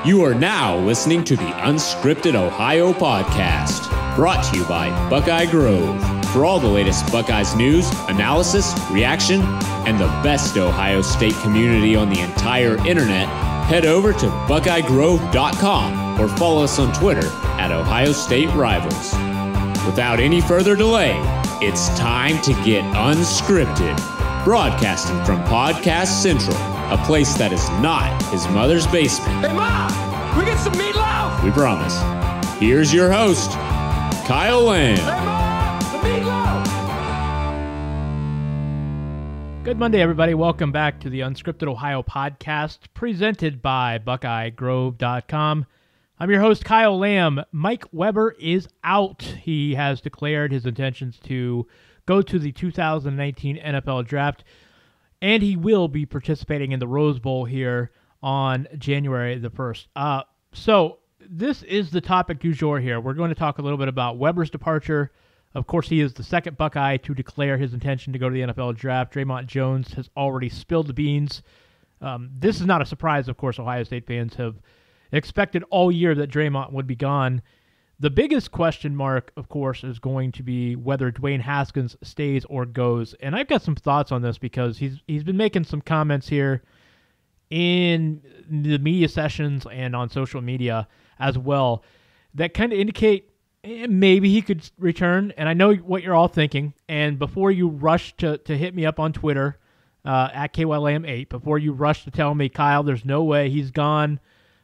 You are now listening to the Unscripted Ohio Podcast, brought to you by Buckeye Grove. For all the latest Buckeyes news, analysis, reaction, and the best Ohio State community on the entire internet, head over to BuckeyeGrove.com or follow us on Twitter at Ohio State Rivals. Without any further delay, it's time to get unscripted, broadcasting from Podcast Central, a place that is not his mother's basement. Hey, Mom! We get some meatloaf! We promise. Here's your host, Kyle Lamb. Hey, Mom! The meatloaf! Good Monday, everybody. Welcome back to the Unscripted Ohio Podcast, presented by BuckeyeGrove.com. I'm your host, Kyle Lamb. Mike Weber is out. He has declared his intentions to go to the 2019 NFL Draft, and he will be participating in the Rose Bowl here on January the 1st. So this is the topic du jour here. We're going to talk a little bit about Weber's departure. Of course, he is the second Buckeye to declare his intention to go to the NFL Draft. Draymond Jones has already spilled the beans. This is not a surprise, of course. Ohio State fans have expected all year that Draymond would be gone. The biggest question mark, of course, is going to be whether Dwayne Haskins stays or goes. And I've got some thoughts on this because he's been making some comments here in the media sessions and on social media as well that kind of indicate maybe he could return. And I know what you're all thinking. And before you rush to hit me up on Twitter at KYLAM8, before you rush to tell me, Kyle, there's no way he's gone,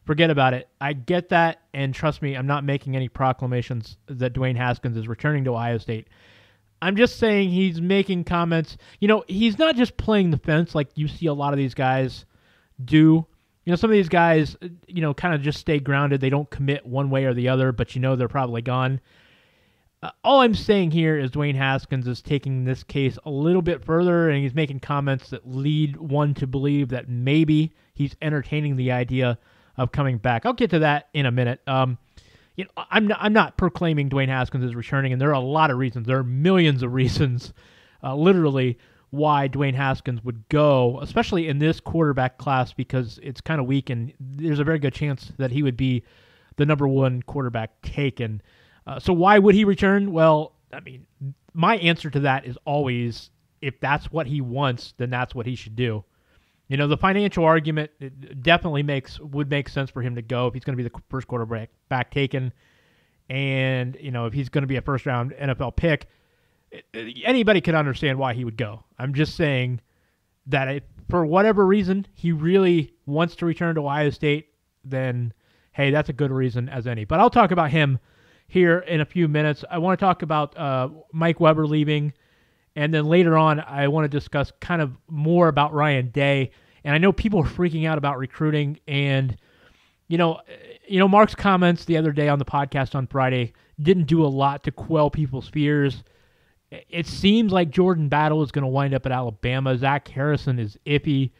forget about it. I get that, and trust me, I'm not making any proclamations that Dwayne Haskins is returning to Ohio State. I'm just saying he's making comments. You know, he's not just playing the fence like you see a lot of these guys do. You know, some of these guys, kind of just stay grounded. They don't commit one way or the other, but they're probably gone. All I'm saying here is Dwayne Haskins is taking this case a little bit further, and he's making comments that lead one to believe that maybe he's entertaining the idea of coming back. I'll get to that in a minute. I'm not proclaiming Dwayne Haskins is returning, and there are a lot of reasons. There are millions of reasons, literally, why Dwayne Haskins would go, especially in this quarterback class, because it's kind of weak, and there's a very good chance that he would be the number one quarterback taken. So why would he return? Well, I mean, my answer to that is always, if that's what he wants, then that's what he should do. You know, the financial argument definitely would make sense for him to go if he's going to be the first quarterback taken. And, if he's going to be a first-round NFL pick, anybody could understand why he would go. I'm just saying that for whatever reason he really wants to return to Ohio State, then, hey, that's a good reason as any. But I'll talk about him here in a few minutes. I want to talk about Mike Weber leaving. And then later on, I want to discuss kind of more about Ryan Day. And I know people are freaking out about recruiting. And, Mark's comments the other day on the podcast on Friday didn't do a lot to quell people's fears. It seems like Jordan Battle is going to wind up at Alabama. Zach Harrison is iffy.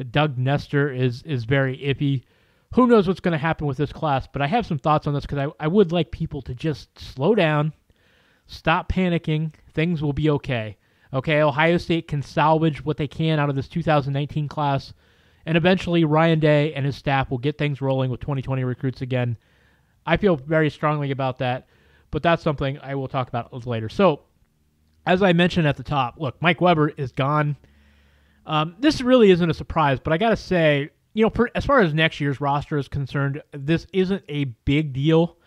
Doug Nestor is very iffy. Who knows what's going to happen with this class? But I have some thoughts on this because I would like people to just slow down, stop panicking. Things will be okay. Okay, Ohio State can salvage what they can out of this 2019 class, and eventually Ryan Day and his staff will get things rolling with 2020 recruits again. I feel very strongly about that, but that's something I will talk about later. So, as I mentioned at the top, look, Mike Weber is gone. This really isn't a surprise, but I got to say, as far as next year's roster is concerned, this isn't a big deal.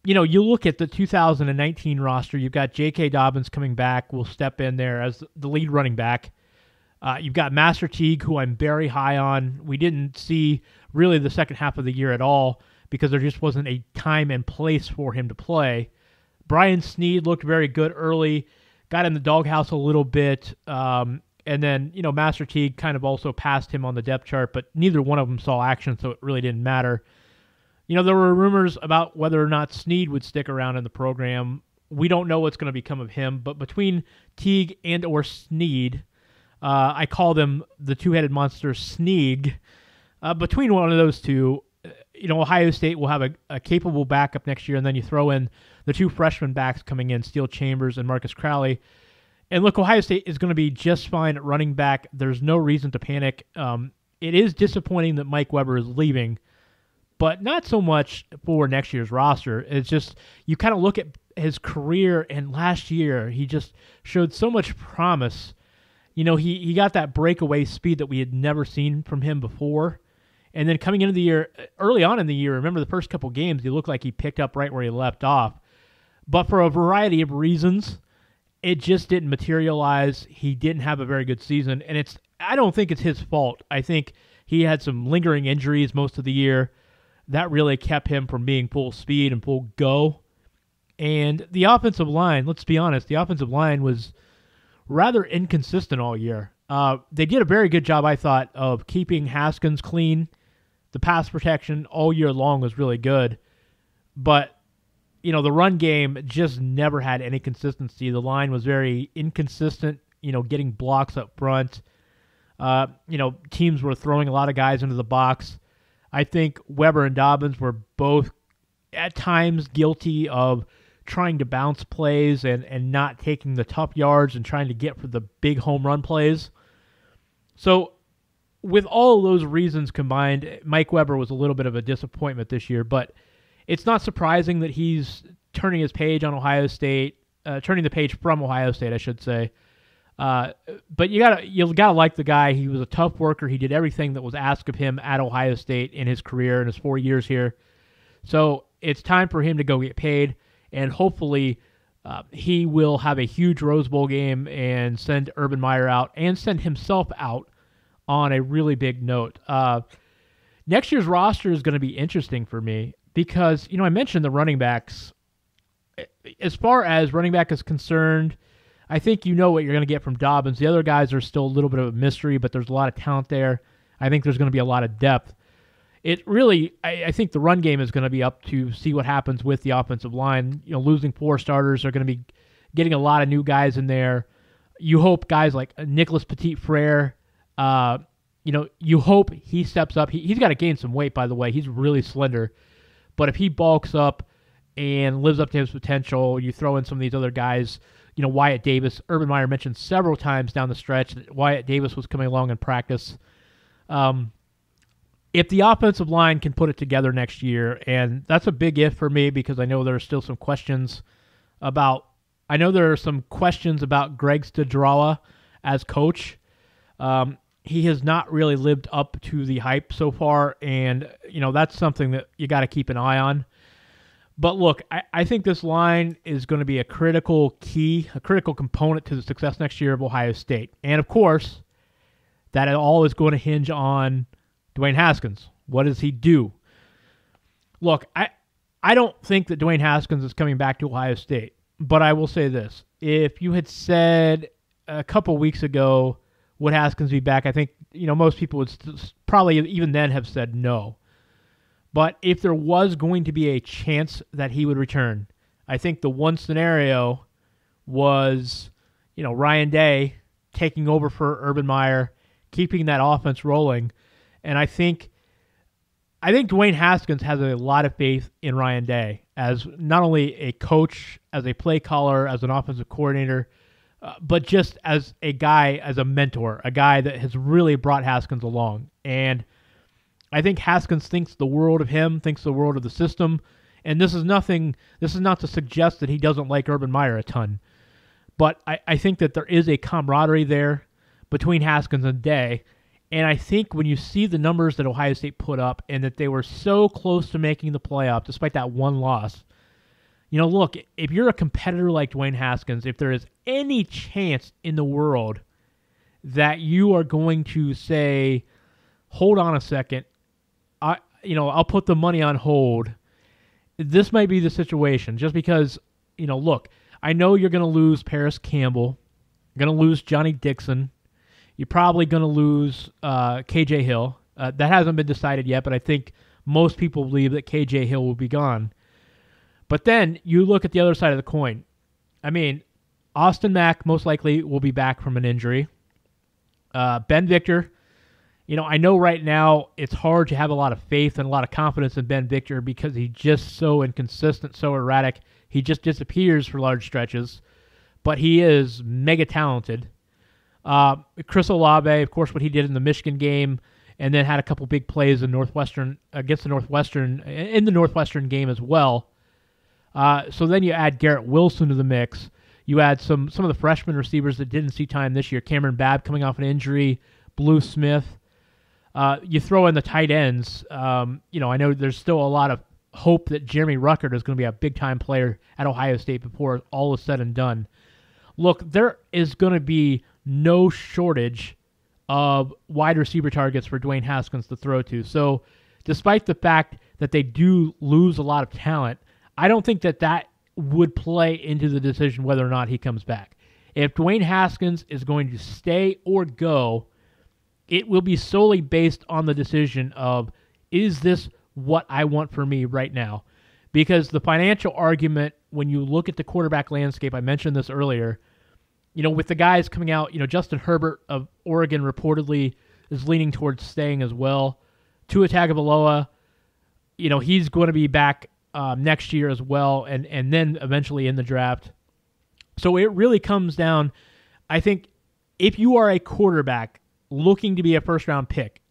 You look at the 2019 roster, you've got J.K. Dobbins coming back, will step in there as the lead running back. You've got Master Teague, who I'm very high on. We didn't see really the second half of the year at all because there just wasn't a time and place for him to play. Brian Snead looked very good early, got in the doghouse a little bit, and then, Master Teague kind of also passed him on the depth chart, but neither one of them saw action, so it really didn't matter. There were rumors about whether or not Snead would stick around in the program. We don't know what's going to become of him, but between Teague and or Snead, I call them the two-headed monster Sneag. Between one of those two, Ohio State will have a capable backup next year, and then you throw in the two freshman backs coming in, Steele Chambers and Marcus Crowley. And look, Ohio State is going to be just fine at running back. There's no reason to panic. It is disappointing that Mike Weber is leaving, but not so much for next year's roster. It's just you kind of look at his career, and last year he just showed so much promise. You know, he got that breakaway speed that we had never seen from him before. And then coming into the year, early on in the year, remember the first couple games, he looked like he picked up right where he left off. But for a variety of reasons, it just didn't materialize. He didn't have a very good season, and I don't think it's his fault. I think he had some lingering injuries most of the year. That really kept him from being full speed and full go. And the offensive line, let's be honest, the offensive line was rather inconsistent all year. They did a very good job, I thought, of keeping Haskins clean. The pass protection all year long was really good. But, you know, the run game just never had any consistency. The line was very inconsistent, you know, getting blocks up front. You know, teams were throwing a lot of guys into the box. I think Weber and Dobbins were both at times guilty of trying to bounce plays and not taking the tough yards and trying to get for the big home run plays. So with all of those reasons combined, Mike Weber was a little bit of a disappointment this year, but it's not surprising that he's turning his page on Ohio State, turning the page from Ohio State, I should say. But you gotta like the guy. He was a tough worker. He did everything that was asked of him at Ohio State in his career, in his 4 years here. So it's time for him to go get paid, and hopefully he will have a huge Rose Bowl game and send Urban Meyer out and send himself out on a really big note. Next year's roster is going to be interesting for me because, you know, I mentioned the running backs. As far as running back is concerned, I think you know what you're going to get from Dobbins. The other guys are still a little bit of a mystery, but there's a lot of talent there. I think there's going to be a lot of depth. It really, I think the run game is going to be up to see what happens with the offensive line. You know, losing 4 starters, are going to be getting a lot of new guys in there. You hope guys like Nicholas Petit-Frere, you know, you hope he steps up. He's got to gain some weight, by the way. He's really slender. But if he bulks up and lives up to his potential, you throw in some of these other guys, you know, Wyatt Davis. Urban Meyer mentioned several times down the stretch that Wyatt Davis was coming along in practice. If the offensive line can put it together next year, and that's a big if for me because I know there are still some questions about Greg Studrawa as coach. He has not really lived up to the hype so far, and, you know, that's something that you got to keep an eye on. But look, I think this line is going to be a critical component to the success next year of Ohio State. And, of course, that all is going to hinge on Dwayne Haskins. What does he do? Look, I don't think that Dwayne Haskins is coming back to Ohio State, but I will say this. If you had said a couple weeks ago, would Haskins be back, I think, you know, most people would probably even then have said no. But if there was going to be a chance that he would return, I think the one scenario was, you know, Ryan Day taking over for Urban Meyer, keeping that offense rolling. And I think Dwayne Haskins has a lot of faith in Ryan Day as not only a coach, as a play caller, as an offensive coordinator, but just as a guy, as a mentor, a guy that has really brought Haskins along. And I think Haskins thinks the world of him, thinks the world of the system. And this is not to suggest that he doesn't like Urban Meyer a ton. But I think that there is a camaraderie there between Haskins and Day. And I think when you see the numbers that Ohio State put up and that they were so close to making the playoff despite that one loss, you know, look, if you're a competitor like Dwayne Haskins, if there is any chance in the world that you are going to say, hold on a second, I'll put the money on hold, this might be the situation. Just because, you know, look, I know you're going to lose Paris Campbell, you're going to lose Johnny Dixon, you're probably going to lose KJ Hill. That hasn't been decided yet, but I think most people believe that KJ Hill will be gone. But then you look at the other side of the coin. I mean, Austin Mack most likely will be back from an injury. Ben Victor, you know, I know right now it's hard to have a lot of faith and a lot of confidence in Ben Victor because he's just so inconsistent, so erratic. He just disappears for large stretches, but he is mega talented. Chris Olave, of course, what he did in the Michigan game and then had a couple big plays in Northwestern against the Northwestern in the Northwestern game as well. So then you add Garrett Wilson to the mix. You add some of the freshman receivers that didn't see time this year. Cameron Babb coming off an injury, Blue Smith. You throw in the tight ends. I know there's still a lot of hope that Jeremy Ruckert is going to be a big-time player at Ohio State before all is said and done. Look, there is going to be no shortage of wide receiver targets for Dwayne Haskins to throw to. So despite the fact that they do lose a lot of talent, I don't think that would play into the decision whether or not he comes back. If Dwayne Haskins is going to stay or go, it will be solely based on the decision of, is this what I want for me right now? Because the financial argument, when you look at the quarterback landscape, I mentioned this earlier, with the guys coming out, Justin Herbert of Oregon reportedly is leaning towards staying as well. Tua Tagovailoa, he's going to be back next year as well, and then eventually in the draft. So it really comes down, I think, if you are a quarterback looking to be a first-round pick,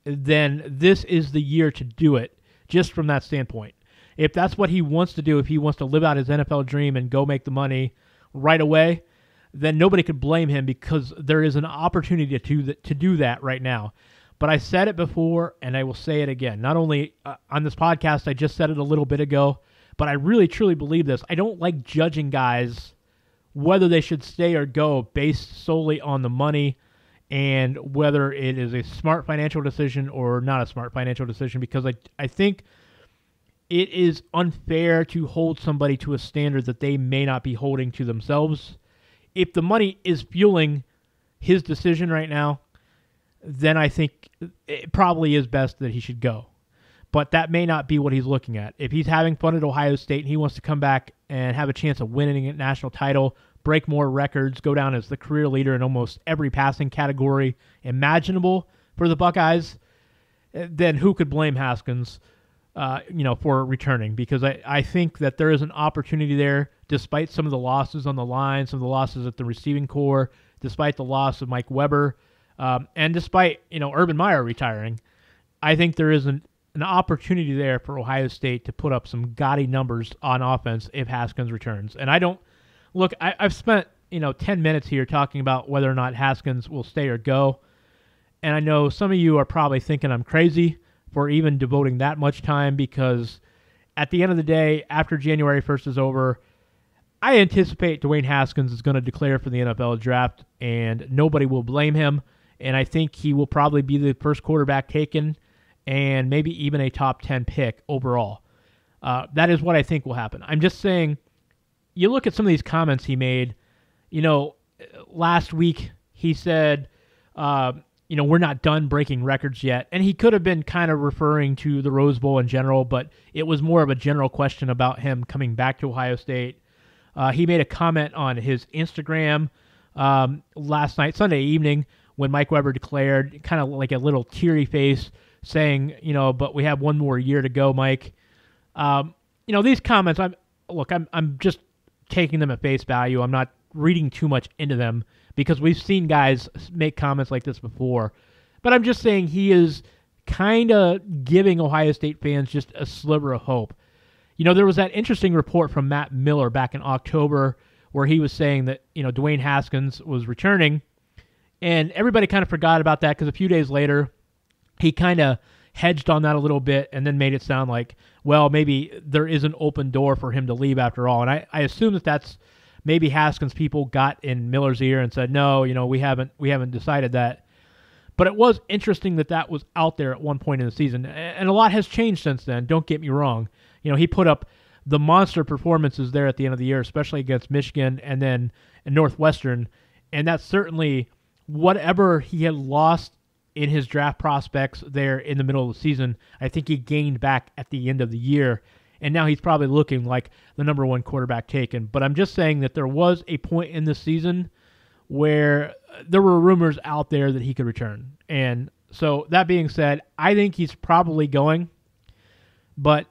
then this is the year to do it, just from that standpoint. If that's what he wants to do, if he wants to live out his NFL dream and go make the money right away, then nobody could blame him, because there is an opportunity to do that right now. But I said it before, and I will say it again. Not only on this podcast, I just said it a little bit ago, but I really, truly believe this. I don't like judging guys whether they should stay or go based solely on the money and whether it is a smart financial decision or not a smart financial decision, because I think it is unfair to hold somebody to a standard that they may not be holding to themselves. If the money is fueling his decision right now, then I think it probably is best that he should go. But that may not be what he's looking at. If he's having fun at Ohio State and he wants to come back and have a chance of winning a national title, break more records, go down as the career leader in almost every passing category imaginable for the Buckeyes, then who could blame Haskins, for returning? Because I think that there is an opportunity there, despite some of the losses on the line, some of the losses at the receiving core, despite the loss of Mike Weber, and despite, Urban Meyer retiring. I think there is an opportunity there for Ohio State to put up some gaudy numbers on offense if Haskins returns. And I've spent, 10 minutes here talking about whether or not Haskins will stay or go. And I know some of you are probably thinking I'm crazy for even devoting that much time, because at the end of the day, after January 1st is over, I anticipate Dwayne Haskins is going to declare for the NFL draft, and nobody will blame him. And I think he will probably be the first quarterback taken, and maybe even a top 10 pick overall. That is what I think will happen. I'm just saying, you look at some of these comments he made. Last week he said, we're not done breaking records yet. And he could have been kind of referring to the Rose Bowl in general, but it was more of a general question about him coming back to Ohio State. He made a comment on his Instagram last night, Sunday evening, when Mike Weber declared, kind of like a little teary face, saying, but we have one more year to go, Mike. These comments, I'm just taking them at face value. I'm not reading too much into them, because we've seen guys make comments like this before. But I'm just saying he is kind of giving Ohio State fans just a sliver of hope. There was that interesting report from Matt Miller back in October where he was saying that, Dwayne Haskins was returning, and everybody kind of forgot about that, because a few days later he kind of hedged on that a little bit and then made it sound like, well, maybe there is an open door for him to leave after all. And I assume that that's maybe Haskins people got in Miller's ear and said, no, we haven't decided that. But it was interesting that was out there at one point in the season. And a lot has changed since then, don't get me wrong. He put up the monster performances there at the end of the year, especially against Michigan and then Northwestern. And that's certainly whatever he had lost in his draft prospects there in the middle of the season, I think he gained back at the end of the year. And now he's probably looking like the number one quarterback taken. But I'm just saying that there was a point in the season where there were rumors out there that he could return. And so that being said, I think he's probably going. But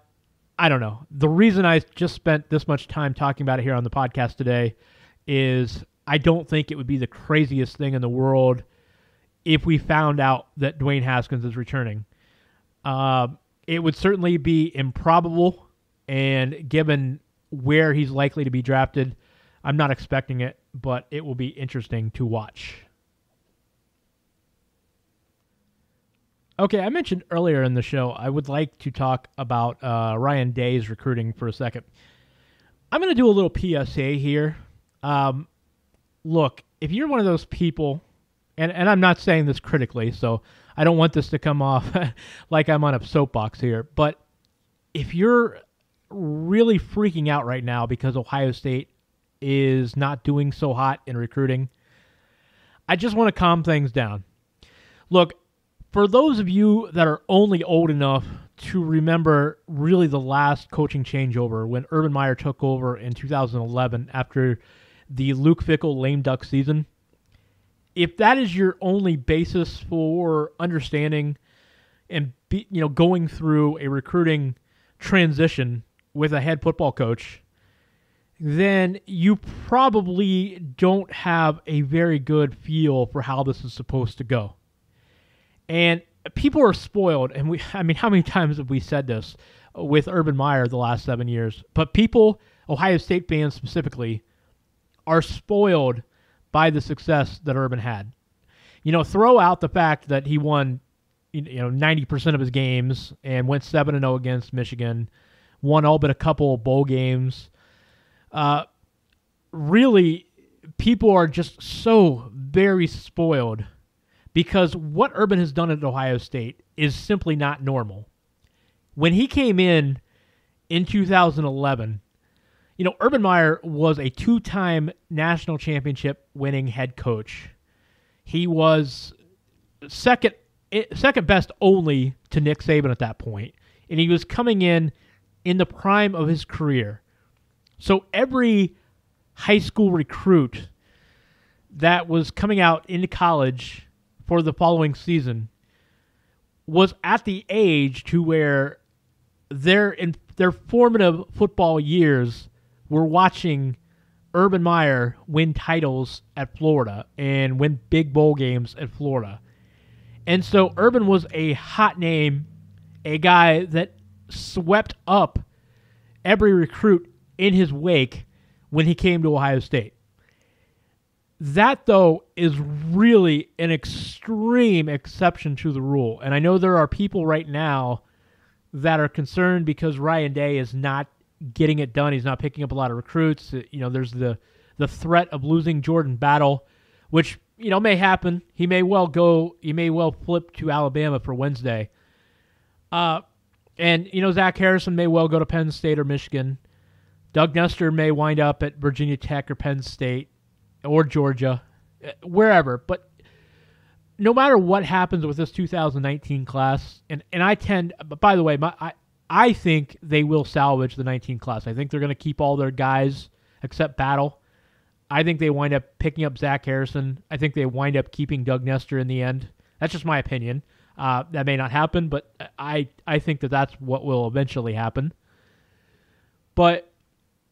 I don't know. The reason I just spent this much time talking about it here on the podcast today is I don't think it would be the craziest thing in the world if we found out that Dwayne Haskins is returning. It would certainly be improbable, and given where he's likely to be drafted, I'm not expecting it, but it will be interesting to watch. Okay, I mentioned earlier in the show I would like to talk about Ryan Day's recruiting for a second. I'm going to do a little PSA here. Look, if you're one of those people, and I'm not saying this critically, so I don't want this to come off like I'm on a soapbox here, but if you're really freaking out right now because Ohio State is not doing so hot in recruiting, I just want to calm things down. Look, for those of you that are only old enough to remember really the last coaching changeover when Urban Meyer took over in 2011 after the Luke Fickell lame duck season, if that is your only basis for understanding and going through a recruiting transition with a head football coach, then you probably don't have a very good feel for how this is supposed to go. And people are spoiled, and how many times have we said this with Urban Meyer the last 7 years? But people, Ohio State fans specifically, are spoiled by the success that Urban had. Throw out the fact that he won 90% of his games and went 7-0 against Michigan, won all but a couple of bowl games. Really, people are just so very spoiled because what Urban has done at Ohio State is simply not normal. When he came in 2011, Urban Meyer was a 2-time national championship winning head coach. He was second best only to Nick Saban at that point, and he was coming in the prime of his career. So every high school recruit that was coming out into college for the following season was at the age to where in their formative football years were watching Urban Meyer win titles at Florida and win big bowl games at Florida. And so Urban was a hot name, a guy that swept up every recruit in his wake when he came to Ohio State. That, though, is really an extreme exception to the rule. And I know there are people right now that are concerned because Ryan Day is not getting it done. He's not picking up a lot of recruits. There's the threat of losing Jordan Battle, which, may happen. He may well flip to Alabama for Wednesday. And Zach Harrison may well go to Penn State or Michigan. Doug Nestor may wind up at Virginia Tech or Penn State or Georgia, wherever. But no matter what happens with this 2019 class, and by the way, I think they will salvage the 19 class. I think they're going to keep all their guys except Battle. I think they wind up picking up Zach Harrison. I think they wind up keeping Doug Nestor in the end. That's just my opinion. That may not happen, but I think that's what will eventually happen. But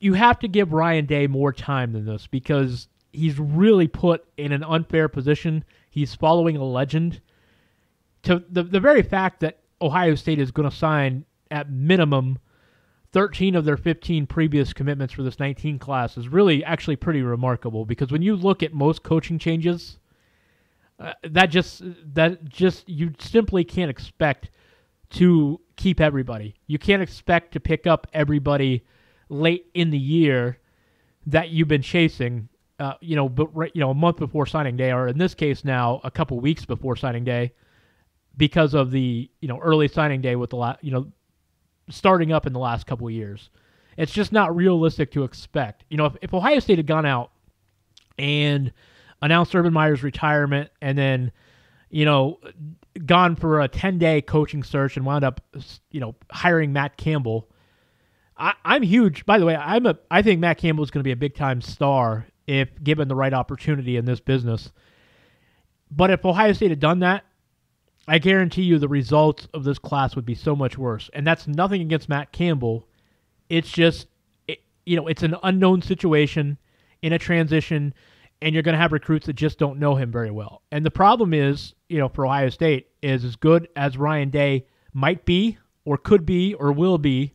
you have to give Ryan Day more time than this because he's really put in an unfair position. He's following a legend. To the very fact that Ohio State is going to sign at minimum 13 of their 15 previous commitments for this 19 class is really actually pretty remarkable because when you look at most coaching changes, that you simply can't expect to keep everybody. You can't expect to pick up everybody late in the year that you've been chasing, a month before signing day, or in this case now a couple weeks before signing day, because of the early signing day with the starting up in the last couple of years. It's just not realistic to expect. If Ohio State had gone out and announced Urban Meyer's retirement and then, gone for a 10-day coaching search and wound up, hiring Matt Campbell, I'm huge. By the way, I think Matt Campbell is going to be a big-time star if given the right opportunity in this business. But if Ohio State had done that, I guarantee you the results of this class would be so much worse. And that's nothing against Matt Campbell. It's just, it's an unknown situation in a transition, and you're going to have recruits that just don't know him very well. And the problem is, for Ohio State, is as good as Ryan Day might be or could be or will be,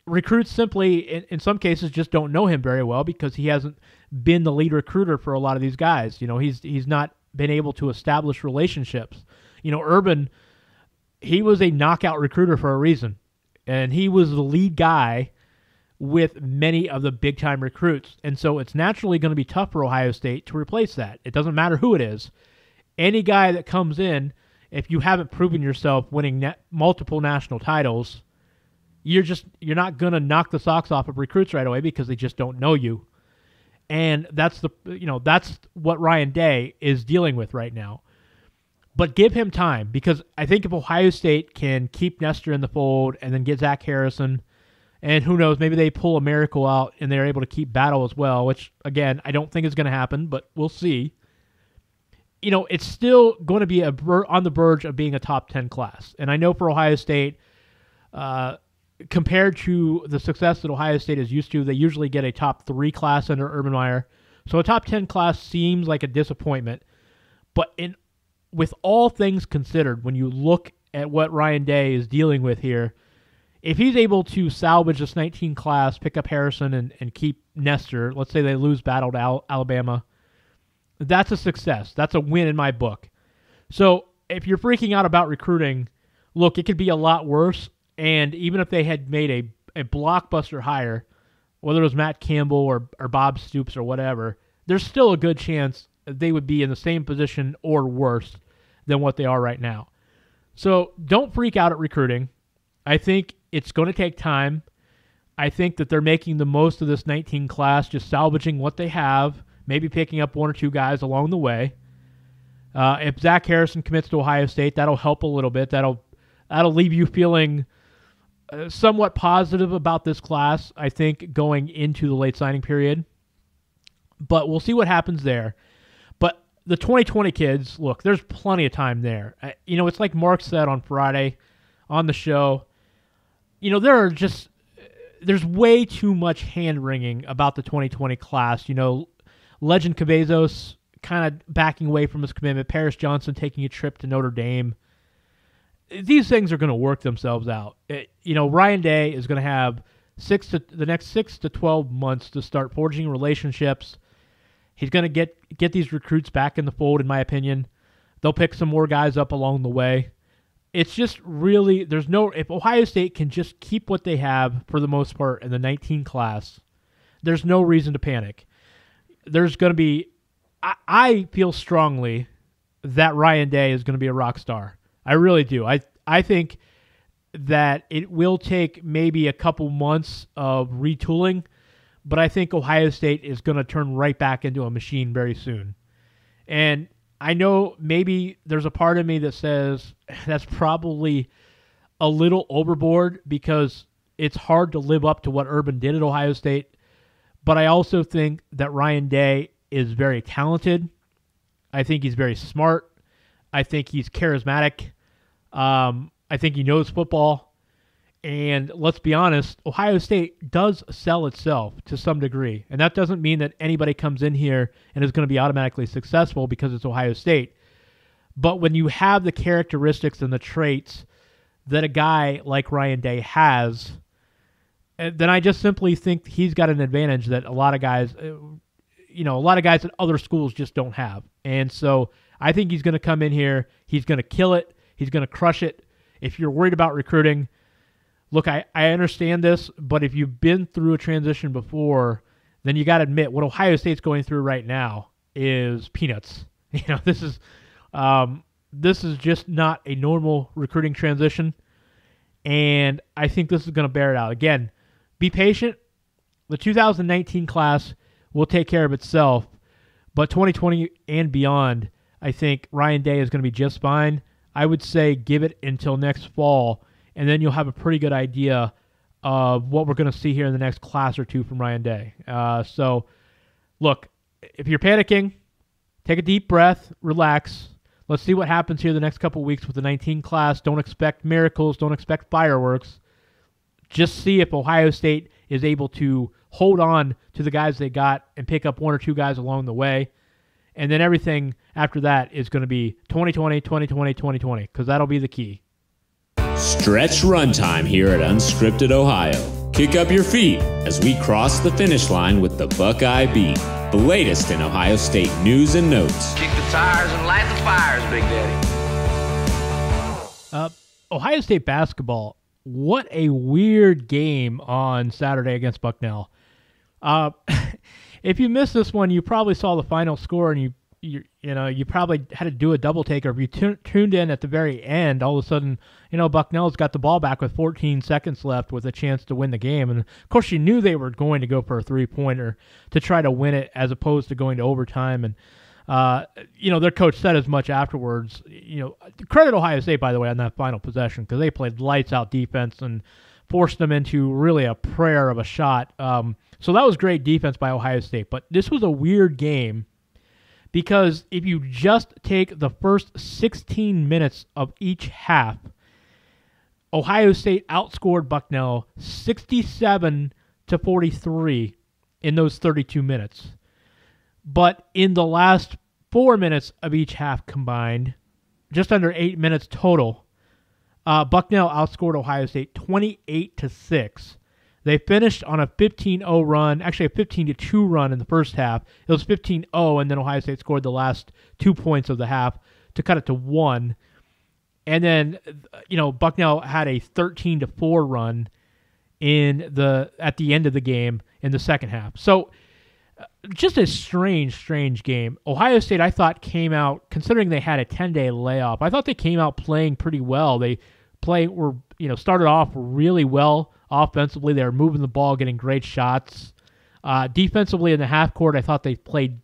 recruits simply, in some cases, just don't know him very well because he hasn't been the lead recruiter for a lot of these guys. He's not been able to establish relationships. Urban, he was a knockout recruiter for a reason, and he was the lead guy with many of the big-time recruits. And so it's naturally going to be tough for Ohio State to replace that. It doesn't matter who it is. Any guy that comes in, if you haven't proven yourself winning multiple national titles, you're not going to knock the socks off of recruits right away because they just don't know you. And that's what Ryan Day is dealing with right now. But give him time, because I think if Ohio State can keep Nestor in the fold and then get Zach Harrison, and who knows, maybe they pull a miracle out and they're able to keep Battle as well, which, again, I don't think is going to happen, but we'll see. It's still going to be on the verge of being a top 10 class. And I know for Ohio State, compared to the success that Ohio State is used to, they usually get a top 3 class under Urban Meyer. So a top 10 class seems like a disappointment. But with all things considered, when you look at what Ryan Day is dealing with here, if he's able to salvage this 19 class, pick up Harrison, and keep Nestor, let's say they lose Battle to Alabama, that's a success. That's a win in my book. So if you're freaking out about recruiting, look, it could be a lot worse. And even if they had made a blockbuster hire, whether it was Matt Campbell or Bob Stoops or whatever, there's still a good chance they would be in the same position or worse than what they are right now. So don't freak out at recruiting. I think it's going to take time. I think that they're making the most of this 19 class, just salvaging what they have, maybe picking up 1 or 2 guys along the way. If Zach Harrison commits to Ohio State, that'll help a little bit. That'll leave you feeling somewhat positive about this class, I think, going into the late signing period. But we'll see what happens there. But the 2020 kids, look, there's plenty of time there. It's like Mark said on Friday on the show. There's way too much hand-wringing about the 2020 class. Legend Cavazos kind of backing away from his commitment. Paris Johnson taking a trip to Notre Dame. These things are going to work themselves out. Ryan Day is going to have the next 6 to 12 months to start forging relationships. He's going to get these recruits back in the fold, in my opinion. They'll pick some more guys up along the way. It's just really, if Ohio State can just keep what they have for the most part in the 19 class, there's no reason to panic. There's going to be, I feel strongly that Ryan Day is going to be a rock star. I really do. I think that it will take maybe a couple months of retooling, but I think Ohio State is going to turn right back into a machine very soon. And I know maybe there's a part of me that says that's probably a little overboard because it's hard to live up to what Urban did at Ohio State, but I also think that Ryan Day is very talented. I think he's very smart. I think he's charismatic. I think he knows football. And let's be honest, Ohio State does sell itself to some degree. And that doesn't mean that anybody comes in here and is going to be automatically successful because it's Ohio State. But when you have the characteristics and the traits that a guy like Ryan Day has, then I just simply think he's got an advantage that a lot of guys at other schools just don't have. And so I think he's going to come in here. He's going to kill it. He's going to crush it. If you're worried about recruiting, look, I understand this, but if you've been through a transition before, then you got to admit what Ohio State's going through right now is peanuts. This is just not a normal recruiting transition, and I think this is going to bear it out. Again, be patient. The 2019 class will take care of itself, but 2020 and beyond, I think Ryan Day is going to be just fine. I would say give it until next fall, and then you'll have a pretty good idea of what we're going to see here in the next class or two from Ryan Day. So, look, if you're panicking, take a deep breath, relax. Let's see what happens here the next couple of weeks with the 19 class. Don't expect miracles. Don't expect fireworks. Just see if Ohio State is able to hold on to the guys they got and pick up one or two guys along the way. And then everything after that is going to be 2020, 2020, 2020, because that'll be the key. Stretch runtime here at Unscripted Ohio. Kick up your feet as we cross the finish line with the Buckeye Beat, the latest in Ohio State news and notes. Kick the tires and light the fires, Big Daddy. Ohio State basketball, what a weird game on Saturday against Bucknell. If you missed this one, you probably saw the final score and you probably had to do a double take, or if you tuned in at the very end, all of a sudden, Bucknell's got the ball back with 14 seconds left with a chance to win the game. And of course, you knew they were going to go for a three-pointer to try to win it as opposed to going to overtime. And, their coach said as much afterwards. Credit Ohio State, by the way, on that final possession, because they played lights-out defense and forced them into really a prayer of a shot. So that was great defense by Ohio State. But this was a weird game, because if you just take the first 16 minutes of each half, Ohio State outscored Bucknell 67-43 in those 32 minutes. But in the last 4 minutes of each half combined, just under 8 minutes total, Bucknell outscored Ohio State 28-6. They finished on a 15-0 run, actually a 15-2 run in the first half. It was 15-0, and then Ohio State scored the last 2 points of the half to cut it to 1. And then, Bucknell had a 13-4 run at the end of the game in the second half. So just a strange game. Ohio State, I thought, came out, considering they had a 10-day layoff, I thought they came out playing pretty well. They started off really well offensively. They were moving the ball, getting great shots. Defensively in the half court, I thought they played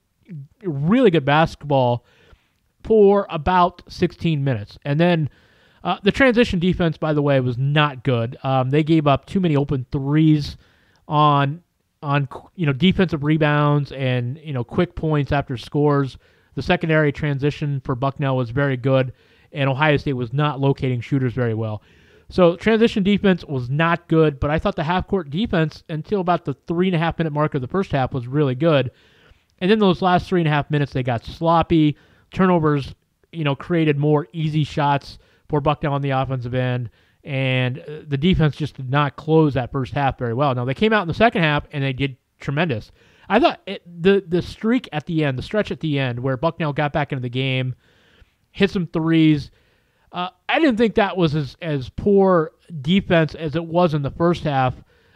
really good basketball for about 16 minutes. And then the transition defense, by the way, was not good. They gave up too many open threes on defensive rebounds and quick points after scores. The secondary transition for Bucknell was very good, and Ohio State was not locating shooters very well. So transition defense was not good, but I thought the half-court defense until about the 3.5-minute mark of the first half was really good. And then those last 3.5 minutes, they got sloppy. Turnovers, created more easy shots for Bucknell on the offensive end, and the defense just did not close that first half very well. Now, they came out in the second half, and they did tremendous. I thought the streak at the end, the stretch at the end, where Bucknell got back into the game, hit some threes, I didn't think that was as poor defense as it was in the first half,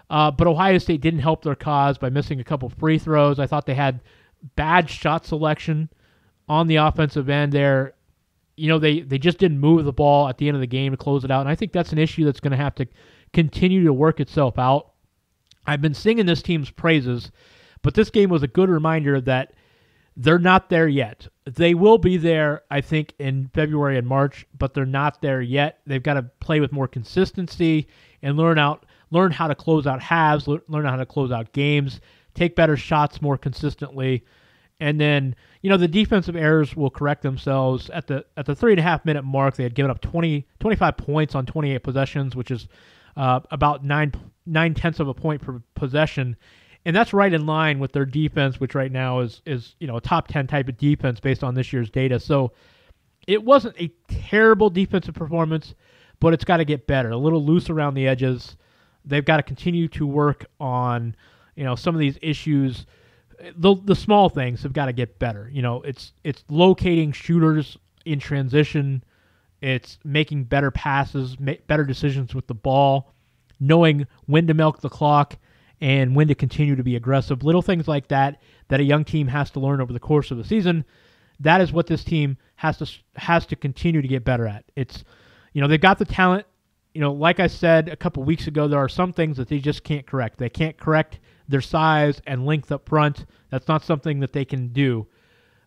but Ohio State didn't help their cause by missing a couple free throws. I thought they had bad shot selection on the offensive end there. They just didn't move the ball at the end of the game to close it out, and I think that's an issue that's going to have to continue to work itself out. I've been singing this team's praises, but this game was a good reminder that they're not there yet. They will be there, I think, in February and March, but they're not there yet. They've got to play with more consistency and learn how to close out halves, learn how to close out games, take better shots more consistently. And then, the defensive errors will correct themselves. At the 3.5-minute mark, they had given up 25 points on 28 possessions, which is about 9/10 of a point per possession. And that's right in line with their defense, which right now is a top 10 type of defense based on this year's data. So it wasn't a terrible defensive performance, but it's got to get better. A little loose around the edges. They've got to continue to work on, some of these issues. The small things have got to get better. It's locating shooters in transition. It's making better passes, better decisions with the ball, knowing when to milk the clock and when to continue to be aggressive. Little things like that a young team has to learn over the course of the season. That is what this team has to continue to get better at. It's, they've got the talent. Like I said a couple weeks ago, there are some things that they just can't correct. They can't correct their size and length up front. That's not something that they can do.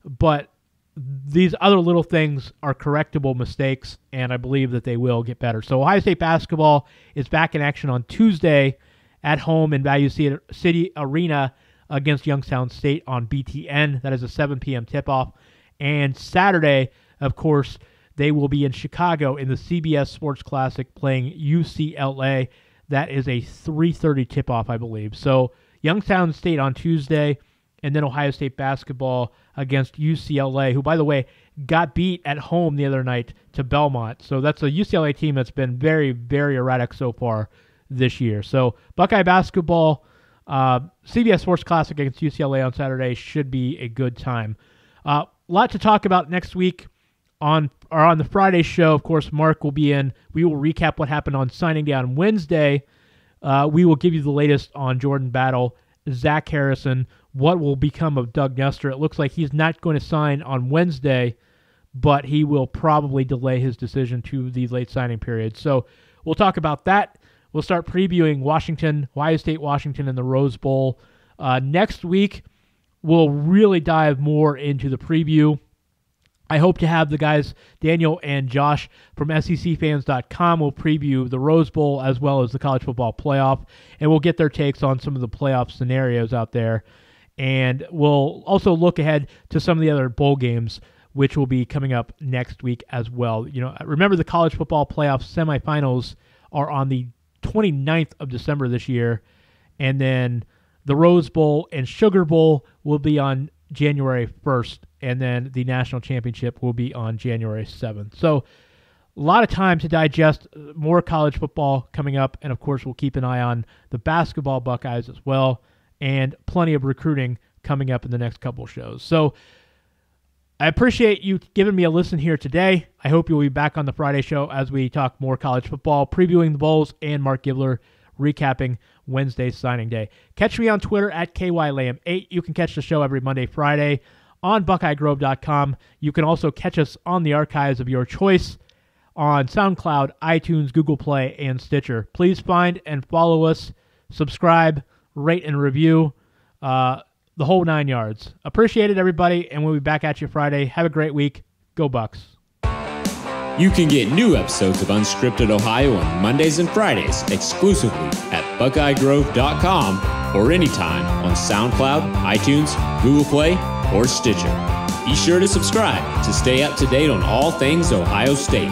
But these other little things are correctable mistakes, and I believe that they will get better. So Ohio State basketball is back in action on Tuesday at home in Value City Arena against Youngstown State on BTN. That is a 7 p.m. tip-off. And Saturday, of course, they will be in Chicago in the CBS Sports Classic playing UCLA. That is a 3:30 tip-off, I believe. So Youngstown State on Tuesday, and then Ohio State basketball against UCLA, who, by the way, got beat at home the other night to Belmont. So that's a UCLA team that's been very, very erratic so far this year. So Buckeye basketball, CBS Sports Classic against UCLA on Saturday should be a good time. A lot to talk about next week on the Friday show. Of course, Mark will be in. We will recap what happened on signing day on Wednesday. We will give you the latest on Jordan Battle, Zach Harrison, what will become of Doug Nestor. It looks like he's not going to sign on Wednesday, but he will probably delay his decision to the late signing period. So we'll talk about that. We'll start previewing Ohio State, Washington, and the Rose Bowl. Next week, we'll really dive more into the preview. I hope to have the guys, Daniel and Josh from SECfans.com, will preview the Rose Bowl as well as the college football playoff, and we'll get their takes on some of the playoff scenarios out there. And we'll also look ahead to some of the other bowl games, which will be coming up next week as well. You know, remember the college football playoff semifinals are on the 29th of December this year, and then the Rose Bowl and Sugar Bowl will be on January 1st, and then the national championship will be on January 7th. So a lot of time to digest, more college football coming up, and of course we'll keep an eye on the basketball Buckeyes as well, and plenty of recruiting coming up in the next couple shows. So I appreciate you giving me a listen here today. I hope you'll be back on the Friday show as we talk more college football, previewing the bowls, and Mark Gibler recapping Wednesday's signing day. Catch me on Twitter at KYLam8. You can catch the show every Monday, Friday on BuckeyeGrove.com. You can also catch us on the archives of your choice on SoundCloud, iTunes, Google Play, and Stitcher. Please find and follow us, subscribe, rate, and review, the whole 9 yards. Appreciate it, everybody, and we'll be back at you Friday. Have a great week. Go Bucks. You can get new episodes of Unscripted Ohio on Mondays and Fridays exclusively at BuckeyeGrove.com or anytime on SoundCloud, iTunes, Google Play, or Stitcher. Be sure to subscribe to stay up to date on all things Ohio State.